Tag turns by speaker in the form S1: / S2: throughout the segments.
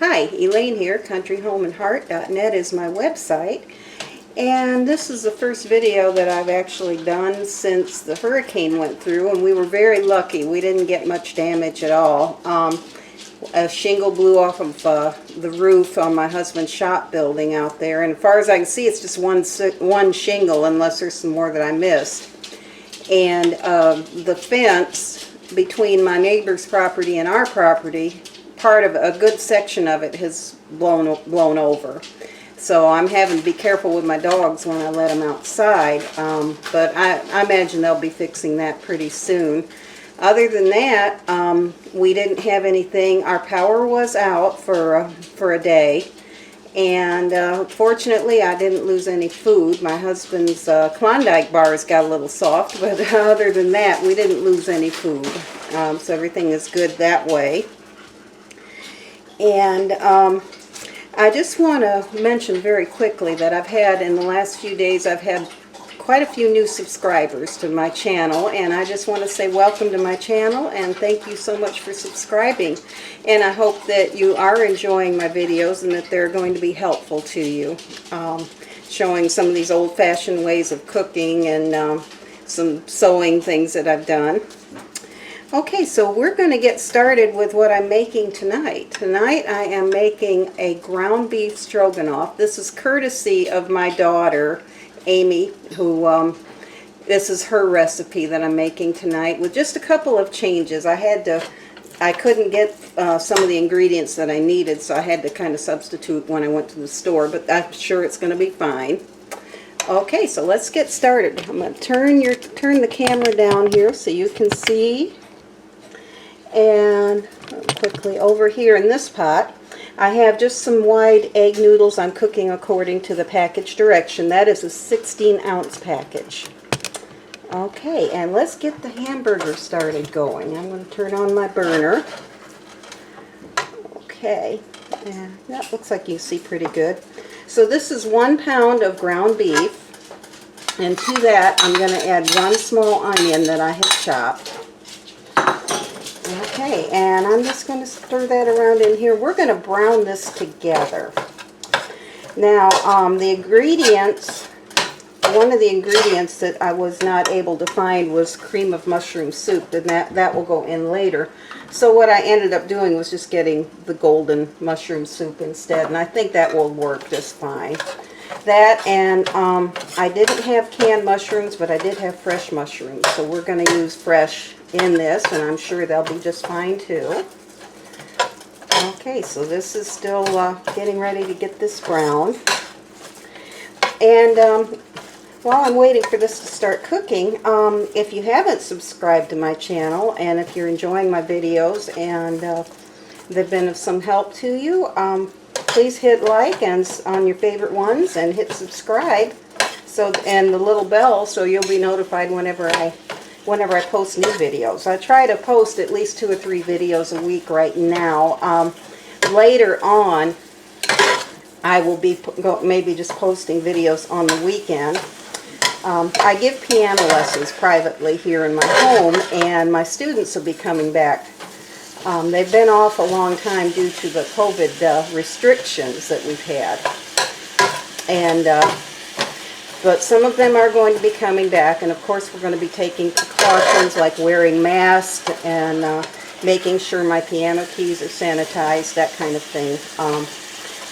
S1: Hi, Elaine here, countryhomeandheart.net is my website, and this is the first video that I've actually done since the hurricane went through, and we were very lucky. We didn't get much damage at all. A shingle blew off of the roof on my husband's shop building out there, and as far as I can see, it's just one shingle, unless there's some more that I missed. And the fence between my neighbor's property and our property, part of a good section of it has blown over. So I'm having to be careful with my dogs when I let them outside, but I imagine they'll be fixing that pretty soon. Other than that, we didn't have anything. Our power was out for a day, and fortunately I didn't lose any food. My husband's Klondike bars got a little soft, but other than that we didn't lose any food. So everything is good that way. And I just want to mention very quickly that I've had, in the last few days, I've had quite a few new subscribers to my channel, and I just want to say welcome to my channel and thank you so much for subscribing. And I hope that you are enjoying my videos and that they're going to be helpful to you, showing some of these old-fashioned ways of cooking and some sewing things that I've done. Okay, so we're going to get started with what I'm making tonight. Tonight I am making a ground beef stroganoff. This is courtesy of my daughter, Amy, who, this is her recipe that I'm making tonight with just a couple of changes. I couldn't get some of the ingredients that I needed, so I had to kind of substitute when I went to the store, but I'm sure it's going to be fine. Okay, so let's get started. I'm going to turn the camera down here so you can see. And quickly over here in this pot, I have just some wide egg noodles I'm cooking according to the package direction. That is a 16-ounce package. Okay, and let's get the hamburger started going. I'm going to turn on my burner. Okay, and that looks like you see pretty good. So this is 1 pound of ground beef, and to that I'm going to add 1 small onion that I have chopped. Okay, and I'm just going to stir that around in here. We're going to brown this together. Now, the ingredients, one of the ingredients that I was not able to find was cream of mushroom soup, and that will go in later. So what I ended up doing was just getting the golden mushroom soup instead, and I think that will work just fine. That, and I didn't have canned mushrooms, but I did have fresh mushrooms, so we're going to use fresh in this, and I'm sure they'll be just fine too. Okay, so this is still getting ready to get this brown. And while I'm waiting for this to start cooking, if you haven't subscribed to my channel, and if you're enjoying my videos and they've been of some help to you, please hit like and on your favorite ones and hit subscribe, and the little bell, so you'll be notified whenever I post new videos. I try to post at least 2 or 3 videos a week right now. Later on, I will be maybe just posting videos on the weekend. I give piano lessons privately here in my home, and my students will be coming back. They've been off a long time due to the COVID restrictions that we've had. And but some of them are going to be coming back, and of course we're going to be taking precautions like wearing masks and making sure my piano keys are sanitized, that kind of thing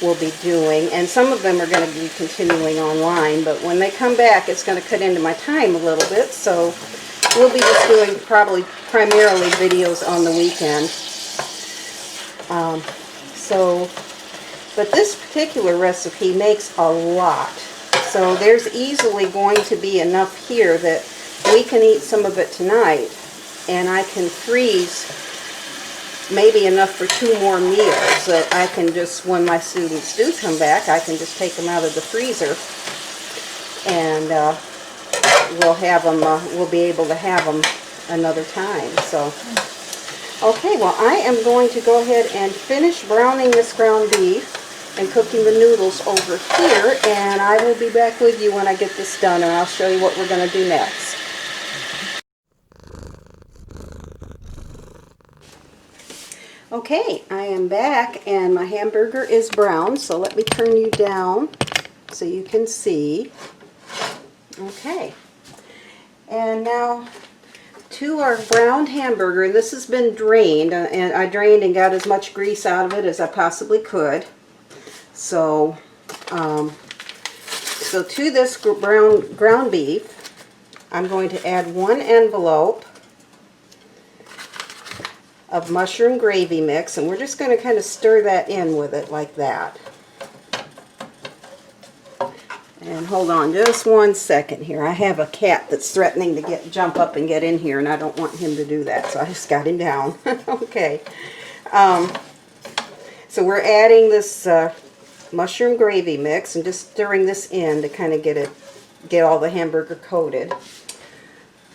S1: we'll be doing. And some of them are going to be continuing online, but when they come back it's going to cut into my time a little bit, so we'll be just doing primarily videos on the weekend. But this particular recipe makes a lot. So there's easily going to be enough here that we can eat some of it tonight, and I can freeze maybe enough for 2 more meals that I can just, when my students do come back, I can just take them out of the freezer, and we'll be able to have them another time. So, okay, well, I am going to go ahead and finish browning this ground beef and cooking the noodles over here, and I will be back with you when I get this done, and I'll show you what we're going to do next. Okay, I am back and my hamburger is brown, so let me turn you down so you can see. Okay, and now to our browned hamburger, and this has been drained, and I drained and got as much grease out of it as I possibly could. So, so to this ground beef, I'm going to add 1 envelope of mushroom gravy mix, and we're just going to kind of stir that in with it like that. And hold on just 1 second here. I have a cat that's threatening to jump up and get in here, and I don't want him to do that, so I just got him down. Okay. So we're adding this mushroom gravy mix and just stirring this in to kind of get all the hamburger coated.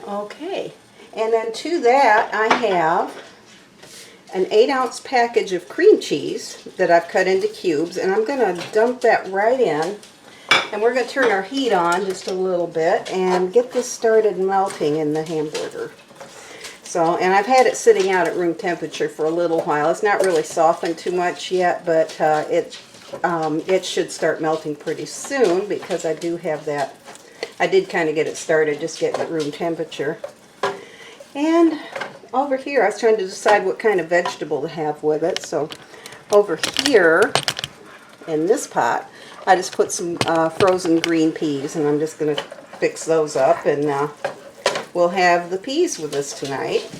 S1: Okay. And then to that, I have an 8-ounce package of cream cheese that I've cut into cubes, and I'm going to dump that right in, and we're going to turn our heat on just a little bit and get this started melting in the hamburger. So, and I've had it sitting out at room temperature for a little while. It's not really softened too much yet, but it should start melting pretty soon because I do have that. I did kind of get it started, just getting at room temperature. And over here, I was trying to decide what kind of vegetable to have with it. So over here in this pot, I just put some frozen green peas, and I'm just going to fix those up, and we'll have the peas with us tonight.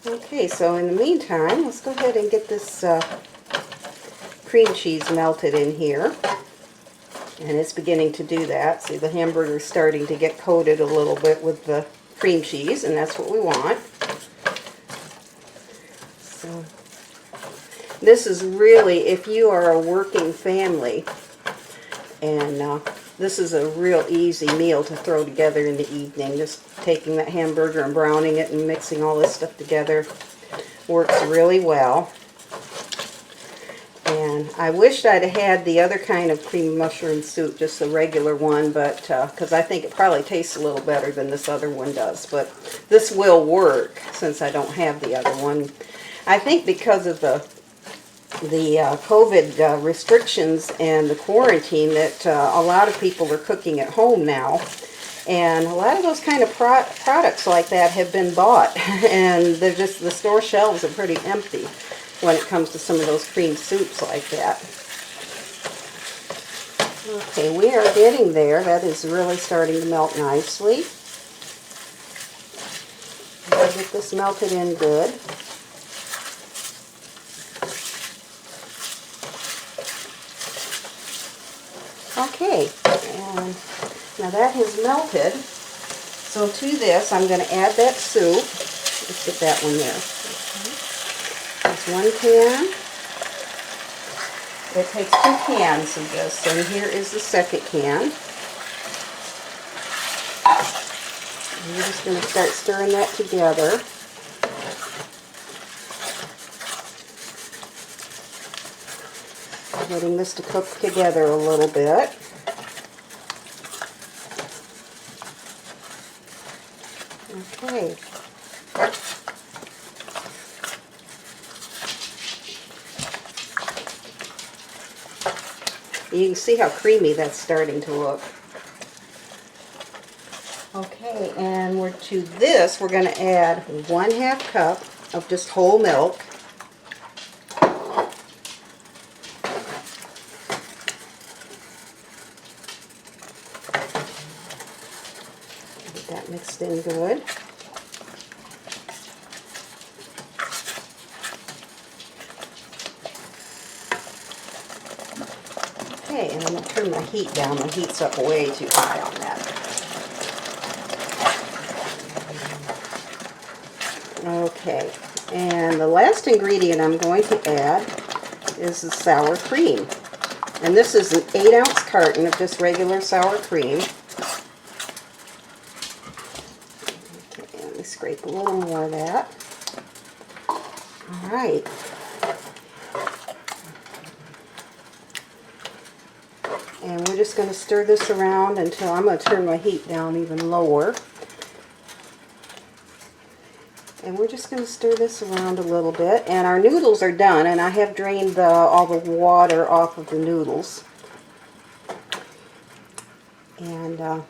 S1: Okay, so in the meantime, let's go ahead and get this cream cheese melted in here. And it's beginning to do that. See, the hamburger's starting to get coated a little bit with the cream cheese, and that's what we want. So this is really, if you are a working family, and this is a real easy meal to throw together in the evening. Just taking that hamburger and browning it and mixing all this stuff together works really well. And I wished I'd had the other kind of cream mushroom soup, just the regular one, but because I think it probably tastes a little better than this other one does. But this will work since I don't have the other one. I think because of the COVID restrictions and the quarantine that a lot of people are cooking at home now. And a lot of those kind of products like that have been bought. And they're just, the store shelves are pretty empty when it comes to some of those cream soups like that. Okay, we are getting there. That is really starting to melt nicely. I'll get this melted in good. Okay, and now that has melted. So to this, I'm going to add that soup. Let's get that one there. There's 1 can. It takes 2 cans of this, and here is the second can. And we're just going to start stirring that together. Getting this to cook together a little bit. Okay. You can see how creamy that's starting to look. Okay, and we're going to add 1/2 cup of just whole milk. Get that mixed in good. Okay, and I'm going to turn my heat down. My heat's up way too high on that. Okay, and the last ingredient I'm going to add is the sour cream. And this is an 8-ounce carton of just regular sour cream. Okay, let me scrape a little more of that. All right. And we're just going to stir this around until I'm going to turn my heat down even lower. And And we're just going to stir this around a little bit. And our noodles are done, and I have drained all the water off of the noodles. And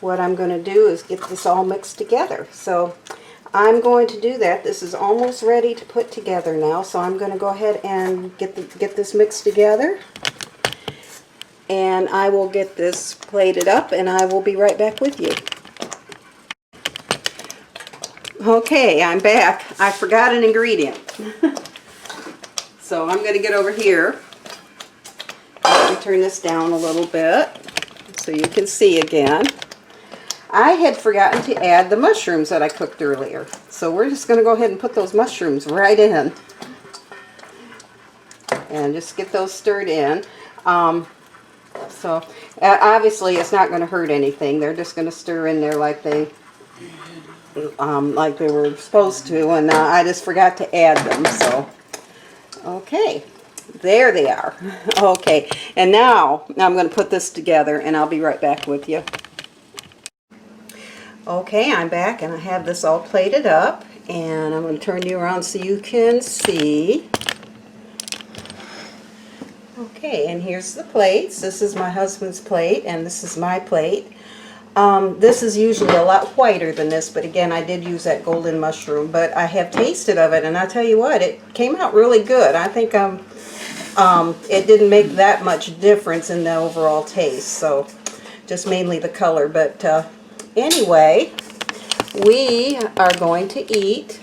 S1: what I'm going to do is get this all mixed together. So I'm going to do that. This is almost ready to put together now, so I'm going to go ahead and get this mixed together. And I will get this plated up, and I will be right back with you. Okay, I'm back. I forgot an ingredient. So I'm going to get over here. Let me turn this down a little bit so you can see again. I had forgotten to add the mushrooms that I cooked earlier. So we're just going to go ahead and put those mushrooms right in. And just get those stirred in. So obviously it's not going to hurt anything. They're just going to stir in there like they were supposed to, and I just forgot to add them. So okay, there they are. Okay, and now I'm going to put this together, and I'll be right back with you. Okay, I'm back, and I have this all plated up, and I'm going to turn you around so you can see. Okay, and here's the plates. This is my husband's plate, and this is my plate. This is usually a lot whiter than this, but again, I did use that golden mushroom. But I have tasted of it, and I tell you what, it came out really good. I think it didn't make that much difference in the overall taste, so just mainly the color. But anyway, we are going to eat,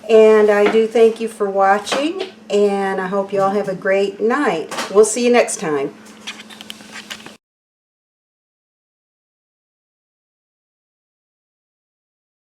S1: and I do thank you for watching, and I hope you all have a great night. We'll see you next time.